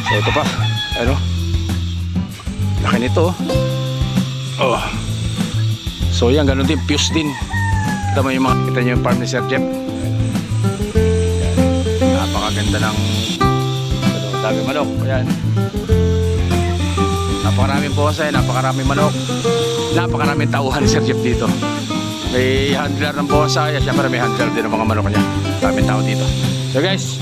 So ito pa, ano, laki nito. Oh, so yan, ganun din, fuse din. Kita mo yung mga, kita nyo yung farm ni Sir Jeff. Napakaganda ng dami manok. Ayan, napakaraming bonsai, napakaraming manok, napakaraming tauhan ni Sir Jeff dito. May handler ng bonsai, siyempre may handler din ng mga manok niya. Daming tao dito. So guys,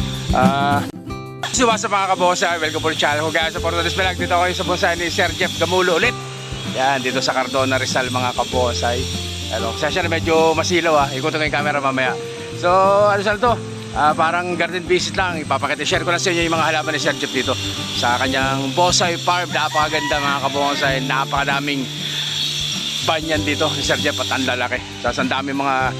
what's up mga kabonsai, welcome po to channel ko guys. Sa Porto Vlog, dito ako sa bonsai ni Sir Jeff Gamulo ulit. Yan, dito sa Cardona, Rizal mga kabonsai. Ano, kasi na medyo masilaw ikutin ko yung camera mamaya. So ano saan to? Parang garden visit lang. Ipapakita, share ko lang sa inyo yung mga halaman ni Sir Jeff dito sa kanyang bonsai farm. Napakaganda mga kabonsai, napakadaming banyan dito ni Sir Jeff at ang lalaki. So ang dami mga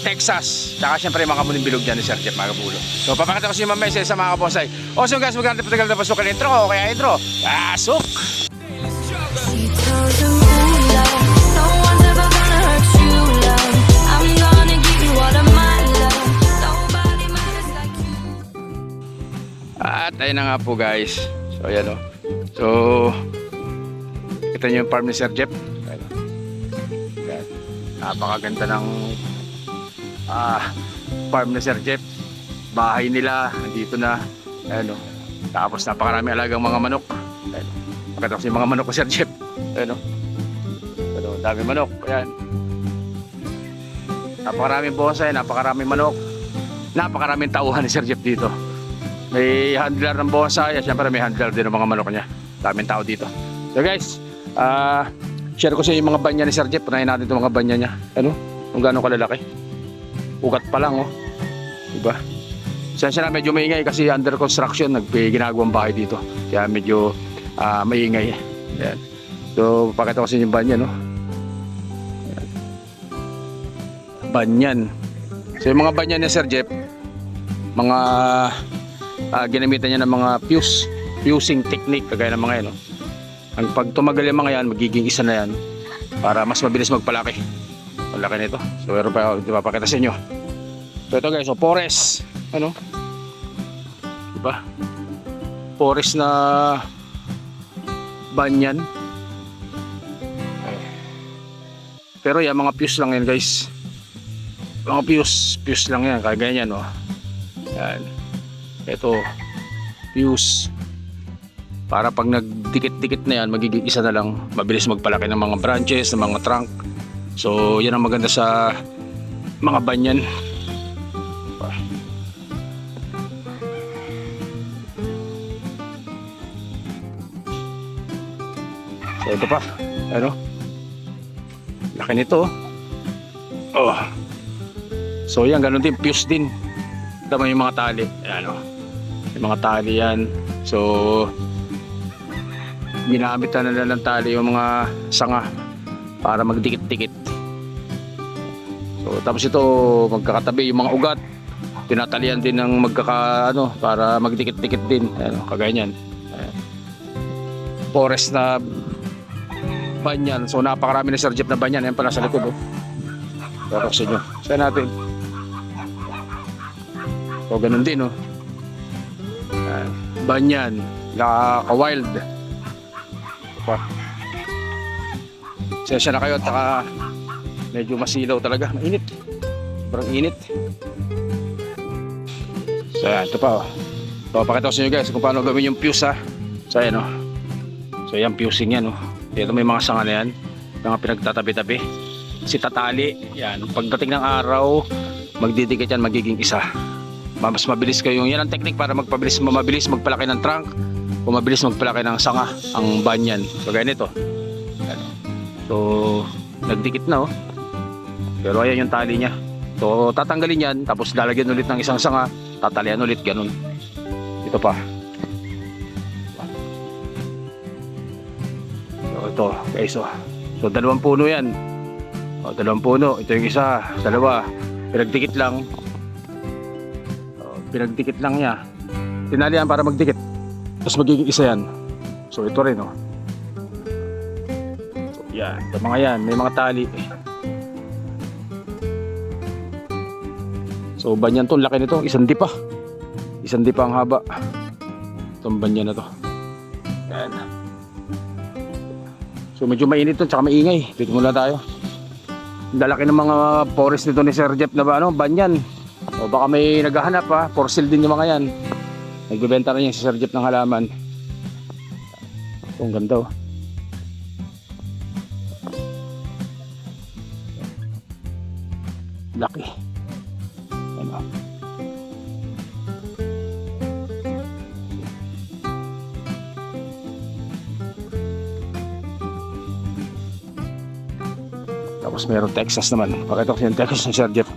Texas, tsaka syempre mga kamuning bilog dyan ni Sir Jeff mga kabulo. So papakita ko sa inyo mamaya sa mga kabonsai. So guys, maganda patagal na pasukan intro ko, kaya intro, pasok! At ayun na nga po guys. So ayan o. So kita nyo yung farm ni Sir Jeff. Ayan. Ayan. Napakaganda ng farm ni Sir Jeff. Bahay nila dito na. Ayan o. Tapos napakarami alagang mga manok. Ayan. Pakita ko sa yung mga manok ko Sir Jeff. Ayan o. Ayan o. Dami manok. Ayan. Napakaraming bonsai, napakaraming manok, napakaraming tauhan ni Sir Jeff dito. May handler ng bonsai, siyempre may handler din ng mga manok niya. Daming tao dito. So guys, share ko sa inyo yung mga banya ni Sir Jeff. Punahin natin itong mga banya niya. Ano? Kung gaano kalalaki. Ugat pa lang oh. Diba? Sensya na medyo maingay kasi under construction, ginagawang bahay dito. Kaya medyo maingay. Ayan. So pakita ko sa inyo yung banya no. Ayan. Banyan. So yung mga banyan ni Sir Jeff, mga ginamitan niya ng mga fusing technique kagaya ng mga yan no? Ang pag tumagal yung mga yan magiging isa na yan para mas mabilis magpalaki. Ang laki nito. So meron pa ako ipapakita sa inyo. So ito guys, so forest ano, diba, forest na banyan. Pero yan mga fuse lang yan guys, mga fuse lang yan kagaya yan no. Yan. Ito, fuse. Para pag nagdikit-dikit na yan, magiging isa na lang. Mabilis magpalaki ng mga branches, ng mga trunk. So, yan ang maganda sa mga banyan. So, ito pa. Ano? Laki nito. Oh. So, yan. Ganun din. Fuse din. Tama yung mga tali. Ayan o. Yung mga tali yan. So ginamit na nila ng tali yung mga sanga para magdikit-dikit. So tapos ito magkakatabi yung mga ugat. Tinatalian din ng para magdikit-dikit din. Ayan, kagaya niyan. Forest na banyan. So napakarami na Sir Jeff na banyan. Ayan pala sa likod oh. Tapos nyo. Saan natin? So ganun din oh. Banyan, ka-wild. Sensya na kayo at medyo masilaw talaga, mainit. Sobrang init. So yan, ito pa oh. So pakita ko sa inyo guys kung paano gawin yung fuse ha. So yan oh. So yan, fusing yan oh. Ito may mga sanga na yan, mga pinagtatabi-tabi. Si tatali, yan. Pagdating ng araw, magdidikit yan, magiging isa. Mas mabilis kayong, yan ang technique para mabilis magpalaki ng trunk o mabilis magpalaki ng sanga ang banyan. So gaya nito. So nagdikit na oh. Pero ayan yung tali niya. So tatanggalin yan, tapos lalagyan ulit ng isang sanga, tatalian ulit, ganun. Ito pa. So ito guys oh. So dalawang puno yan. O, dalawang puno. Ito yung isa, dalawa. Pinagdikit lang. Pinagdikit lang niya, tinalian para magdikit, tapos magiging isa yan. So ito rin oh. So yan, ito mga yan, may mga tali. So banyan to, laki nito, isang dipa ang haba. Itong banyan na to. Yan. So medyo mainit to, tsaka maingay. Dito muna tayo. Dalaki ng mga forest nito ni Sir Jeff na ba, ano, banyan. O baka may naghahanap ha, for sale din yung mga yan. Nagbebenta na yan si Sir Jeff ng halaman. Ang ganda oh. Laki. Ano? Tapos meron Texas naman. Pakita ko yung Texas ng Sir Jeff.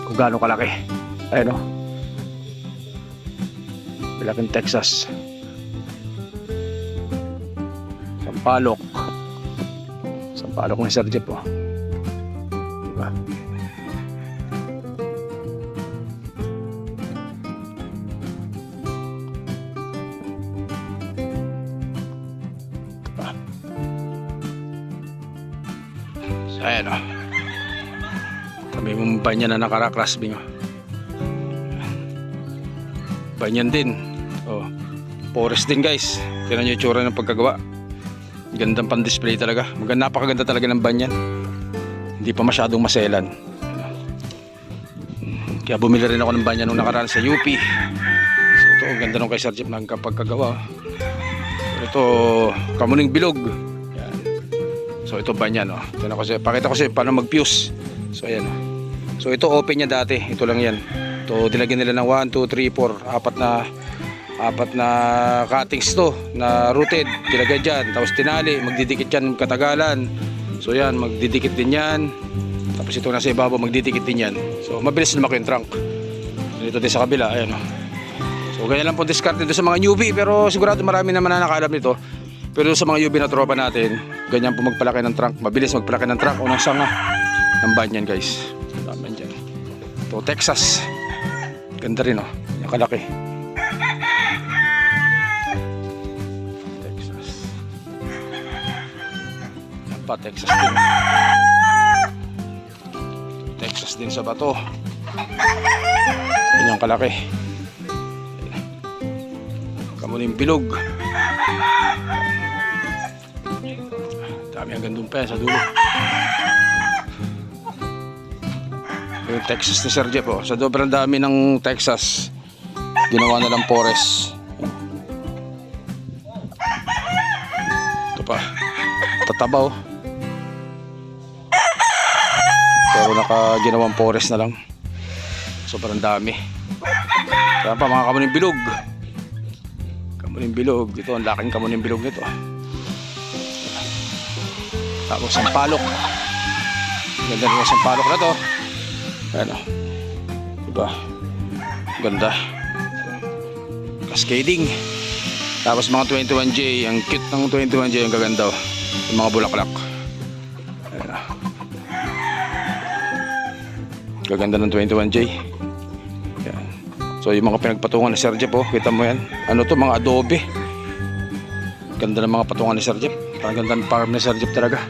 Kung gaano kalaki. Ayun o. Malaking Texas. Sampalok. Sampalok ng Sir Jeff o. Diba? Ayan o. Kami mong banyan na nakaraklasbing o. Banyan din o. Forest din guys. Tignan nyo yung tsura ng pagkagawa. Gandang pan display talaga. Napakaganda talaga ng banyan. Hindi pa masyadong maselan. Kaya bumili rin ako ng banyan nung nakaraan sa UP. So ito, ang ganda nung kay Sir Jeff ng pagkagawa. Ito, kamuning bilog. So ito banyan oh. Pakita ko sa paano mag-fuse. So ayan oh. So ito open niya dati. Ito lang yan. Ito dilagyan nila ng 1, 2, 3, 4. Apat na cuttings to na rooted. Dilagay dyan. Tapos tinali. Magdidikit yan katagalan. So yan. Magdidikit din yan. Tapos ito nasa ibabaw. Magdidikit din yan. So mabilis lumaki yung trunk. Dito din sa kabila. Ayan oh. So ganyan lang po discard dito sa mga newbie. Pero sigurado marami naman na nakaalam nito. Pero sa mga UV na tropa natin, ganyan po magpalaki ng trunk. Mabilis magpalaki ng trunk. Unang sanga ng banyan guys. Daman dyan. Ito Texas. Ganda rin oh. Yung kalaki. Texas. Yan pa Texas din. Texas din sa bato. Yan yung kalaki. Kamuning bilog. Dami hanggang doon pa yan sa dulo. Yung Texas ni Sir Jeff oh. Sa sobrang dami ng Texas, ginawa na lang forest. Ito pa. Tatabaw. Pero nakaginawang forest na lang. Sobrang dami. Saan pa mga kamuning bilog. Kamuning bilog. Ito ang laking kamuning bilog nito. Tapos sampalok. Ganda rin yung sampalok na to. Ayan o. Diba? Ganda. Cascading. Tapos mga 21J. Ang cute ng 21J. Ang gaganda o. Yung mga bulaklak. Ayan o. Gaganda ng 21J. Ayan. So yung mga pinagpatungan ni Sir Jeff o. Kita mo yan. Ano to? Mga adobe. Ganda ng mga patungan ni Sir Jeff. Ang ganda ng farm ni Sir Jeff talaga.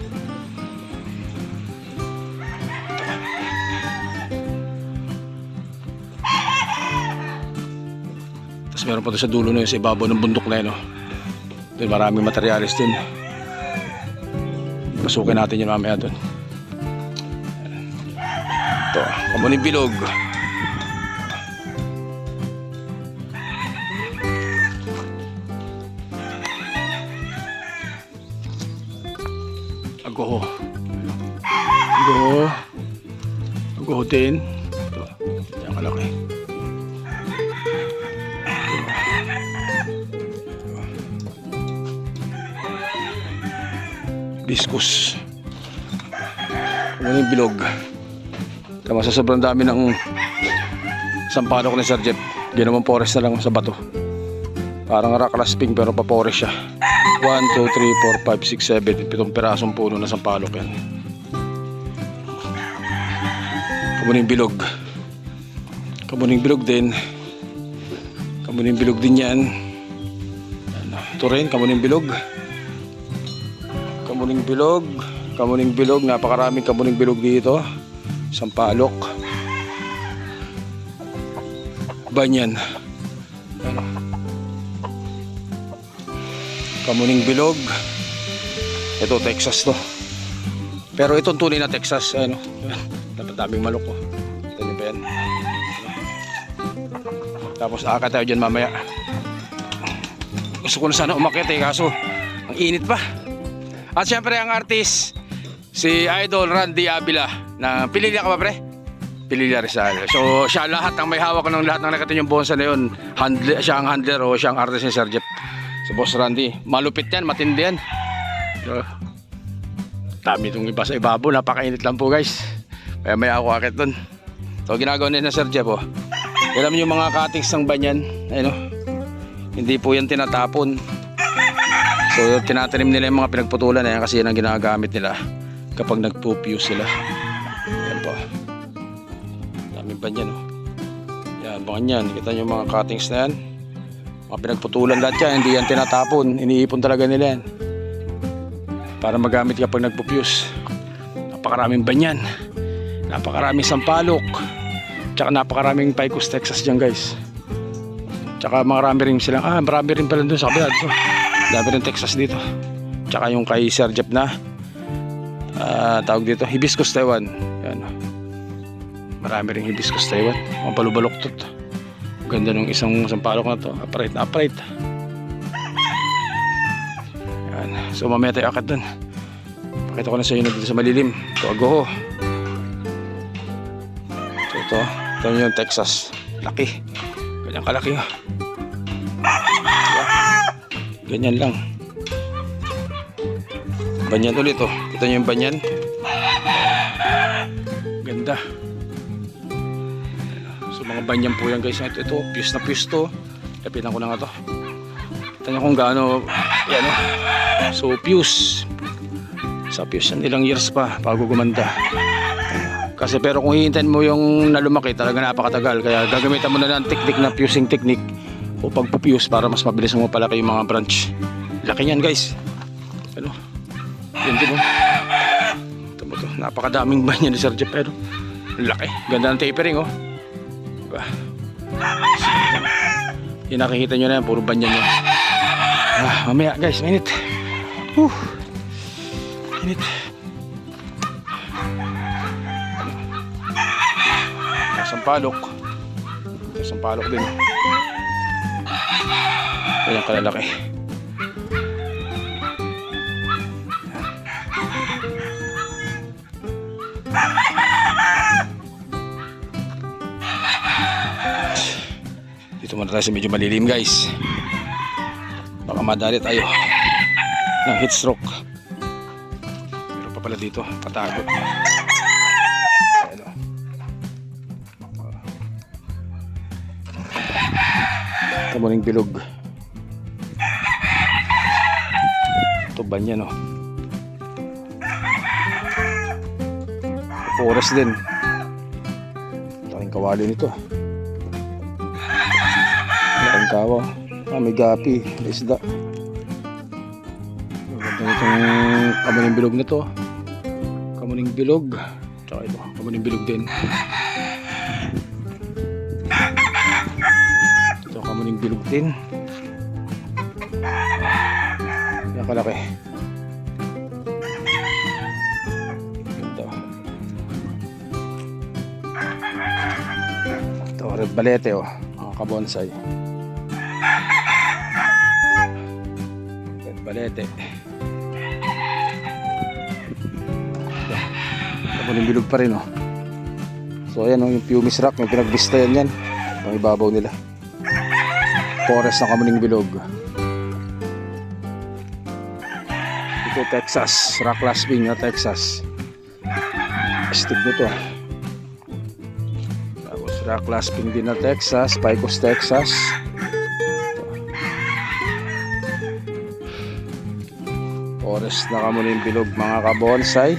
Tapos meron pa ito sa dulo na yun, sa ibabaw ng bundok na yun. Doon maraming materialis din. Pasukin natin yun mamaya doon. Ito, kamuning bilog. Agoho. Agoho. Agoho din. Ito. Yan kalaki. Discus. Kamuning bilog. Tama sa sobrang dami ng sampalok ni Sir Jeff. Ginawang forest na lang sa bato. Parang rakalasping pero pa forest siya. 1, 2, 3, 4, 5, 6, 7 7 pirasong puno na sampalok yan. Kamuning bilog. Kamuning bilog din. Kamuning bilog din yan. Ito rin, kamuning bilog. Kamuning bilog. Kamuning bilog. Napakaraming kamuning bilog dito. Sampalok. Banyan. Ano? Kamuning Bilog. Ito Texas to. Pero itong tunay na Texas, ano, dapat daming manok ko. Ito nyo ba yan? Tapos aakyat tayo dyan mamaya. Gusto ko na sana umakyat eh, kaso ang init pa. At syempre ang artist, si Idol Randy Avila na Pililla ka ba pre? Pililla Rizal. So siya lahat ang may hawak ng lahat ng nakatin yung bonsai na yun. Siya ang handler o siya ang artist ni Sir Jeff. So Boss Randy, malupit yan, matindi yan. So, dami itong iba sa ibabaw, napakainit lang po guys. Kaya may ako akit dun. So ginagawa nila na Sir Jeff oh. Alam niyo yung mga cuttings ng banyan, ayun oh. Hindi po yan tinatapon. So tinatanim nila yung mga pinagputulan na yan kasi yan ang ginagamit nila kapag nagpo-fuse sila. Ayan po. Daming banyan oh. Yan, bangan yan. Kita nyo yung mga cuttings na yan. Mga pinagputulan lahat yan, hindi yan tinatapon. Iniipon talaga nila yan. Para magamit kapag nagpo-fuse. Napakaraming banyan. Napakaraming sampalok. Tsaka napakaraming Picos Texas dyan guys. Tsaka marami rin silang, marami rin pala doon sa kabila dito. Dami rin Texas dito. Tsaka yung kay Sir Jeff na tawag dito, Hibiscus Taiwan. Yan. Marami rin Hibiscus Taiwan. Mga palubaloktot. Ganda nung isang sampalok na to. Upright na upright. Yan. So mamaya tayo akit dun. Pakita ko na sa inyo dito sa malilim. Ito agoho. So ito yung Texas. Laki. Ganyan kalaki oh. Ganyan lang. Banyan ulit oh. Kita nyo yung banyan. Ganda. So mga banyan po yan guys. Ito fuse na fuse to. Lapitan ko na nga to. Kita nyo kung gaano. Yan oh. So fuse. Sa fuse yan ilang years pa bago gumanda. Kasi pero kung hihintayin mo yung nalumaki talaga napakatagal. Kaya gagamitan mo na ng technique na fusing technique o pagpupuse para mas mabilis mo palaki yung mga branch. Laki niyan guys. Ano? Yun din mo. Ito mo to. Napakadaming banyan ni Sir Jeff pero laki. Ganda ng tapering oh. Diba? Yung nakikita nyo na yan. Puro banyan yan. Mamaya guys. Minute. Minute. Sampalok. Sampalok din. Ayan kalalaki. Dito muna tayo sa medyo malilim guys. Baka madali tayo ng heat stroke. Meron pa pala dito. Patago. Kamuning Bilog. Ito banyan oh. Forest din. Laking kawali nito. Laking kawa. May gapi, may isda. Ganda itong Kamuning Bilog na to. Kamuning Bilog. Tsaka ito, Kamuning Bilog din. Kamuning Bilog din. Yan kalaki. Ito. Ito red balete oh. Mga kabonsai. Red balete. Kamuning Bilog pa rin oh. So ayan oh, yung pumice rock. May pinagbista yan. Pang ibabaw nila. Forest ng Kamuning Bilog. Ito Texas, rock clasping na Texas. Astig nito. Tapos rock clasping din na Texas, Picos Texas. Forest ng Kamuning Bilog mga kabonsai.